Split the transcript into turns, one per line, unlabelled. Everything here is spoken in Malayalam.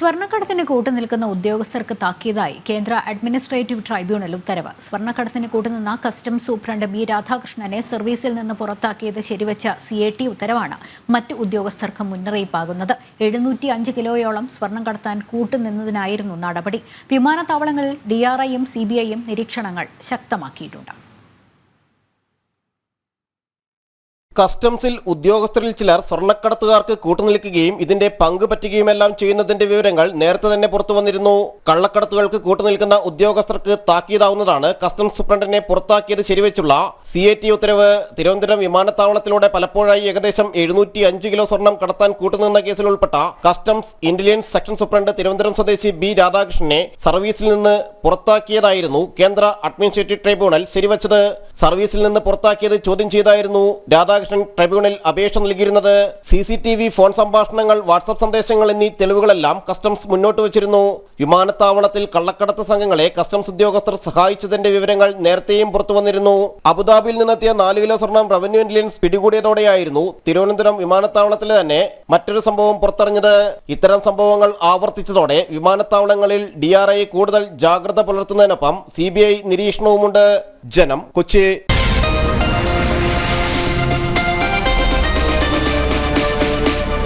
സ്വർണ്ണക്കടത്തിന് കൂട്ടുനിൽക്കുന്ന ഉദ്യോഗസ്ഥർക്ക് താക്കീതായി കേന്ദ്ര അഡ്മിനിസ്ട്രേറ്റീവ് ട്രൈബ്യൂണൽ ഉത്തരവ്. സ്വർണ്ണക്കടത്തിന് കൂട്ടുനിന്ന കസ്റ്റംസ് സൂപ്രണ്ട് ബി രാധാകൃഷ്ണനെ സർവീസിൽ നിന്ന് പുറത്താക്കിയത് ശരിവച്ച CAT ഉത്തരവാണ് മറ്റ് ഉദ്യോഗസ്ഥർക്ക് മുന്നറിയിപ്പാകുന്നത്. 705 കിലോയോളം സ്വർണം കടത്താൻ കൂട്ടുനിന്നതിനായിരുന്നു നടപടി. വിമാനത്താവളങ്ങളിൽ DRIയും CBIയും നിരീക്ഷണങ്ങൾ ശക്തമാക്കിയിട്ടുണ്ട്.
കസ്റ്റംസിൽ ഉദ്യോഗസ്ഥരിൽ ചിലർ സ്വർണ്ണക്കടത്തുകാർക്ക് കൂട്ടുനിൽക്കുകയും ഇതിന്റെ പങ്ക് പറ്റുകയുമെല്ലാം ചെയ്യുന്നതിന്റെ വിവരങ്ങൾ നേരത്തെ തന്നെ പുറത്തു വന്നിരുന്നു. കള്ളക്കടത്തുകൾക്ക് കൂട്ടുനിൽക്കുന്ന ഉദ്യോഗസ്ഥർക്ക് താക്കീതാവുന്നതാണ് കസ്റ്റംസ് സൂപ്രണ്ടിനെ പുറത്താക്കിയത് ശരിവെച്ചുള്ള CAT ഉത്തരവ്. തിരുവനന്തപുരം വിമാനത്താവളത്തിലൂടെ പലപ്പോഴായി ഏകദേശം 705 കിലോ സ്വർണം കടത്താൻ കൂട്ടുനിന്ന കേസിൽ ഉൾപ്പെട്ട customs intelligence section superintendent Thiruvananthapuram സ്വദേശി ബി രാധാകൃഷ്ണനെ സർവീസിൽ നിന്ന് പുറത്താക്കിയതായിരുന്നു കേന്ദ്ര അഡ്മിനിസ്ട്രേറ്റീവ് ട്രൈബ്യൂണൽ ശരിവച്ചത്. സർവീസിൽ നിന്ന് പുറത്താക്കിയത് ചോദ്യം ചെയ്തായിരുന്നു രാധാകൃഷ്ണൻ ട്രൈബ്യൂണൽ അപേക്ഷ നൽകിയിരുന്നത്. CCTV, ഫോൺ സംഭാഷണങ്ങൾ, വാട്സ്ആപ്പ് സന്ദേശങ്ങൾ എന്നീ തെളിവുകളെല്ലാം കസ്റ്റംസ് മുന്നോട്ട് വച്ചിരുന്നു. വിമാനത്താവളത്തിൽ കള്ളക്കടത്ത് സംഘങ്ങളെ കസ്റ്റംസ് ഉദ്യോഗസ്ഥർ സഹായിച്ചതിന്റെ വിവരങ്ങൾ നേരത്തെയും പുറത്തു വന്നിരുന്നു. അബുദാബിയിൽ നിന്നെത്തിയ 4 കിലോ സ്വർണം റവന്യൂ ഇന്റലിജൻസ് പിടികൂടിയതോടെയായിരുന്നു തിരുവനന്തപുരം വിമാനത്താവളത്തിലെ തന്നെ മറ്റൊരു സംഭവം പുറത്തറിഞ്ഞത്. ഇത്തരം സംഭവങ്ങൾ ആവർത്തിച്ചതോടെ വിമാനത്താവളങ്ങളിൽ DRI കൂടുതൽ ജാഗ്രത പുലർത്തുന്നതിനൊപ്പം CBI നിരീക്ഷണവുമുണ്ട്. ജനം, കൊച്ചി.